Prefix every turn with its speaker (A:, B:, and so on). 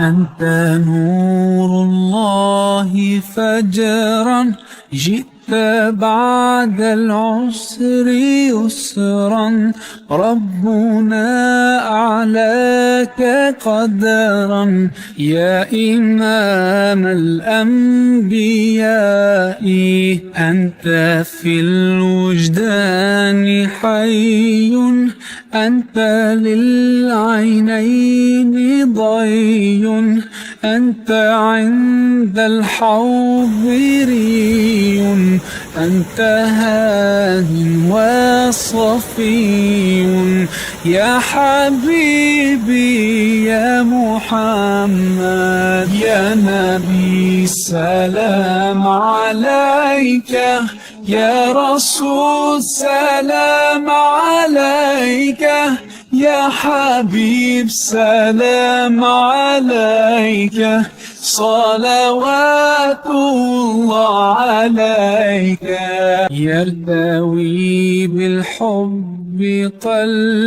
A: أنت نور الله فجرا جئت بعد العسر يسرا ربنا أعلاك قدرا يا إمام الأنبياء أنت في الوجدان حي أنت للعينين ضي أنت عند الحوض ري أنت هاد وصفي يا حبيبي يا محمد يا نبي سلام عليك يا رسول سلام عليك يا حبيب سلام عليك صلوات الله عليك يرتوي بالحب قلبي